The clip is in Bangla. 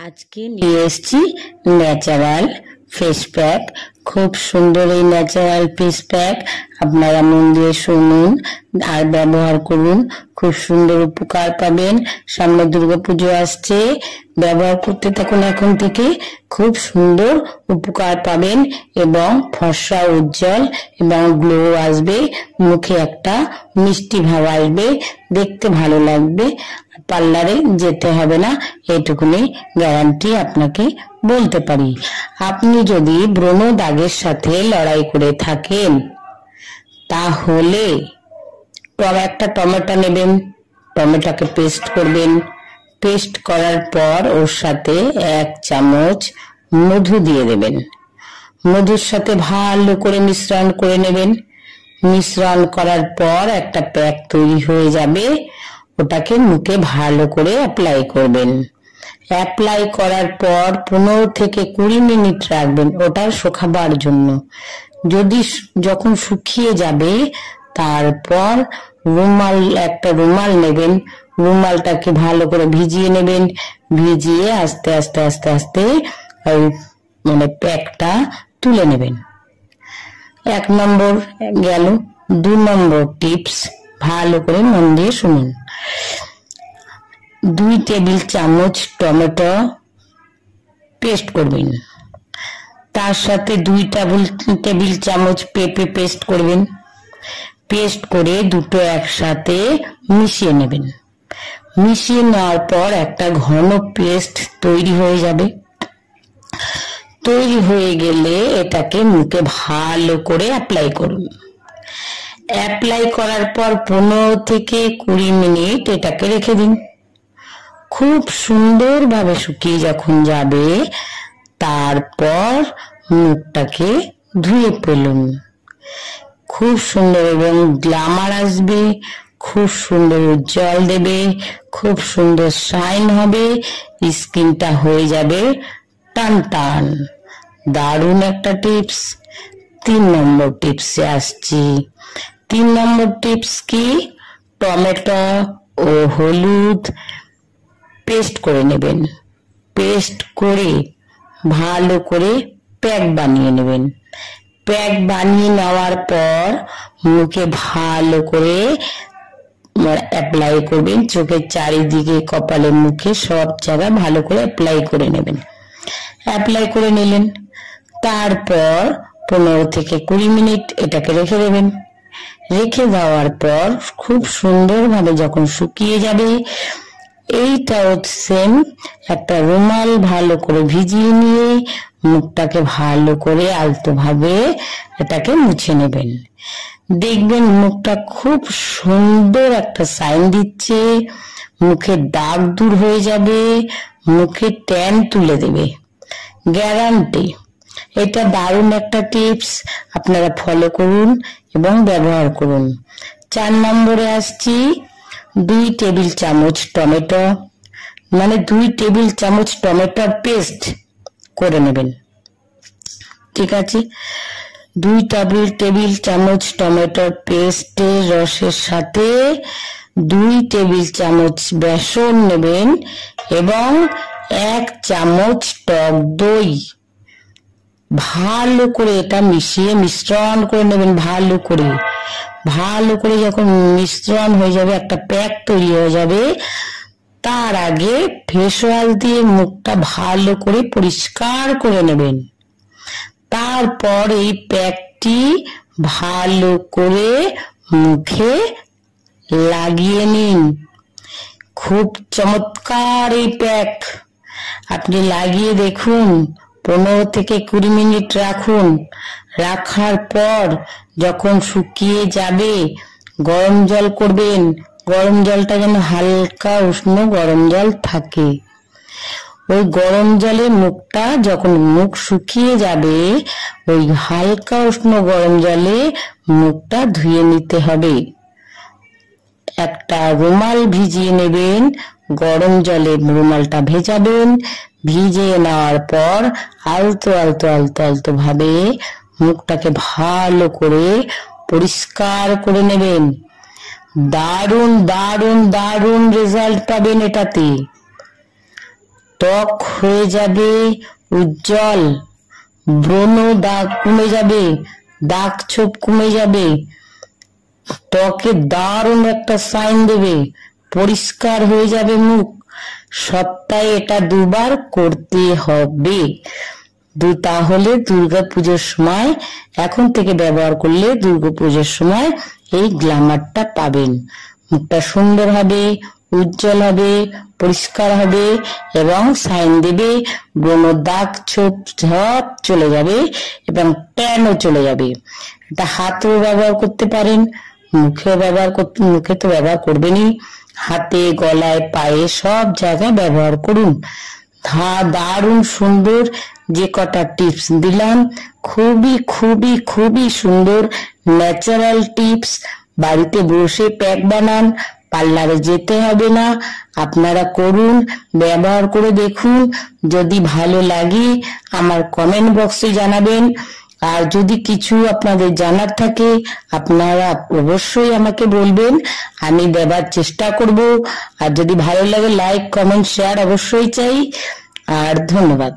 আজকে নিয়ে এসেছি ন্যাচারাল ফেস প্যাক। খুব সুন্দর এই ন্যাচারাল ফেস প্যাক, আপনারা মন দিয়ে শুনুন আর ব্যবহার করুন, খুব সুন্দর উপকার পাবেন। সামনে দুর্গাপুজো আসছে, ব্যবহার করতে থাকুন এখন থেকে, খুব সুন্দর উপকার পাবেন এবং ফর্সা উজ্জ্বল এবং গ্লো আসবে, মুখে একটা মিষ্টি ভাব আসবে, দেখতে ভালো লাগবে, পার্লারে যেতে হবে না, এইটুকুনি গ্যারান্টি আপনাকে বলতে পারি। আপনি যদি ব্রণ দাগের সাথে লড়াই করে থাকেন তাহলে একটা টমেটো নেবেন, টমেটোকে পেস্ট করবেন, পেস্ট করার পর ওর সাথে 1 চামচ মধু দিয়ে দেবেন, মধুর সাথে ভালো করে মিশ্রণ করে নেবেন। মিশ্রণ করার পর একটা প্যাক তৈরি হয়ে যাবে, ওটাকে মুখে ভালো করে অ্যাপ্লাই করবেন। অ্যাপ্লাই করার পর 15 থেকে 20 মিনিট রাখবেন ওটা শুকাবার জন্য। যখন শুকিয়ে যাবে তারপর একটা রুমাল নেবেন, রুমালটাকে ভালো করে ভিজিয়ে নেবেন, ভিজিয়ে আস্তে আস্তে আস্তে আস্তে প্যাকটা তুলে নেবেন। 1 নম্বর গেল। 2 নম্বর টিপস ভালো করে মন দিয়ে শুনুন। 2 টেবিল চামচ টমেটো পেস্ট করবেন, তার সাথে 2 টেবিল চামচ পেঁপে পেস্ট করবেন। পেস্ট করে দুটো একসাথে মিশিয়ে নেবেন। মিশিয়ে নেওয়ার পর একটা ঘন পেস্ট তৈরি হয়ে যাবে। তৈরি হয়ে গেলে এটাকে মুখে ভালো করে অ্যাপ্লাই করুন। অ্যাপ্লাই করার পর 15 থেকে 20 মিনিট এটাকে রেখে দিন। খুব সুন্দরভাবে শুকিয়ে যখন যাবে তারপর মুখটাকে ধুয়ে ফেলুন। খুব সুন্দর এবং গ্ল্যামার আসবে, খুব সুন্দর উজ্জ্বল দেবে, খুব সুন্দর শাইন হবে, স্কিনটা হয়ে যাবে টান টান। দারুণ একটা টিপস। 3 নম্বর টিপসে আসছি। 3 নম্বর টিপস কি? টমেটো ও হলুদ পেস্ট করে নেবেন। পেস্ট করে ভালো করে প্যাক বানিয়ে নেবেন। প্যাক বানিয়ে নেওয়ার পর মুখে ভালো করে অ্যাপ্লাই করবেন, চোখের চারিদিকে, কপালে, মুখে সব জায়গায় ভালো করে অ্যাপ্লাই করে নেবেন। অ্যাপ্লাই করে নিলেন, তারপর 15 থেকে 20 মিনিট এটাকে রেখে দেবেন। রেখে দেওয়ার পর খুব সুন্দরভাবে যখন শুকিয়ে যাবে, এইটাও সেম একটা রুমাল ভালো করে ভিজিয়ে নিয়ে মুখটাকে ভালো করে আলতো ভাবে এটাকে মুছে নেবেন। দেখবেন মুখটা খুব সুন্দর একটা সাইন দিচ্ছে, মুখের দাগ দূর হয়ে যাবে, মুখে ট্যান তুলে দেবে, গ্যারান্টি। এটা দারুণ একটা টিপস, আপনারা ফলো করুন এবং ব্যবহার করুন। 4 নম্বরে আসছি। 2 টেবিল চামচ টমেটো, 2 টেবিল চামচ টমেটোর পেস্ট করে নেবেন। ঠিক আছে, 2 টেবিল চামচ টমেটোর পেস্টের রসের সাথে 2 টেবিল চামচ বেসন নেবেন এবং 1 চামচ টক দই ভালো করে এটা মিশিয়ে মিশ্রণ করে নেবেন। ভালো করে যখন মিশ্রণ হয়ে যাবে, একটা প্যাক তৈরি হয়ে যাবে, তার আগে ফেস ওয়াশ দিয়ে মুখটা ভালো করে পরিষ্কার করে নেবেন। তারপর এই প্যাকটি ভালো করে মুখে লাগিয়ে নিন। খুব চমৎকার এই প্যাক, আপনি লাগিয়ে দেখুন। 15 থেকে 20 মিনিট রাখুন। রাখার পর যখন শুকিয়ে যাবে গরম জল করবেন। গরম জলটা যেন হালকা উষ্ণ গরম জল থাকে। ওই গরম জলে মুখটা, যখন মুখ শুকিয়ে যাবে, ওই হালকা উষ্ণ গরম জলে মুখটা ধুয়ে নিতে হবে। একটা রুমাল ভিজিয়ে নেবেন, গরম জলে রুমালটা ভেজাবেন। ভিজিয়ে নেওয়ার পর আলতো আলতো আলতো আলতো ভাবে মুখটাকে ভালো করে পরিষ্কার করে নেবেন। দারুণ দারুণ দারুণ রেজাল্ট পাবেন এটাতে। ত্বক হয়ে যাবে উজ্জ্বল, ব্রণ দাগ কমে যাবে, দাগ ছোপ কমে যাবে, ত্বকে দারুণ একটা সাইন দেবে, পরিষ্কার হয়ে যাবে মুখ। সপ্তাহে এটা 2 বার করতে হবে। তাহলে দুর্গাপুজোর সময় এখন থেকে ব্যবহার করলে দুর্গাপুজোর সময় এই গ্ল্যামারটা পাবেন। মুখটা সুন্দর হবে, উজ্জ্বল হবে, পরিষ্কার হবে এবং সাইন দেবে, ব্রণ দাগ ছোপ সব চলে যাবে এবং ট্যানও চলে যাবে। এটা হাতেও ব্যবহার করতে পারেন, মুখেও ব্যবহার করতে, মুখে তো ব্যবহার করবেনই, হাতে, গলায়, পায়ে সব জায়গায় ব্যবহার করুন। দারুণ সুন্দর যে কটা টিপস দিলাম, খুবই খুবই খুবই সুন্দর ন্যাচারাল টিপস। বাড়িতে বসে প্যাক বানান, পার্লারে যেতে হবে না, আপনারা করুন, ব্যবহার করে দেখুন। যদি ভালো লাগে আমার কমেন্ট বক্সে জানাবেন। আর যদি কিছু আপনাদের জানার থাকে আপনারা অবশ্যই আমাকে বলবেন, আমি দেবার চেষ্টা করব। আর যদি ভালো লাগে লাইক, কমেন্ট, শেয়ার অবশ্যই চাই। আর ধন্যবাদ।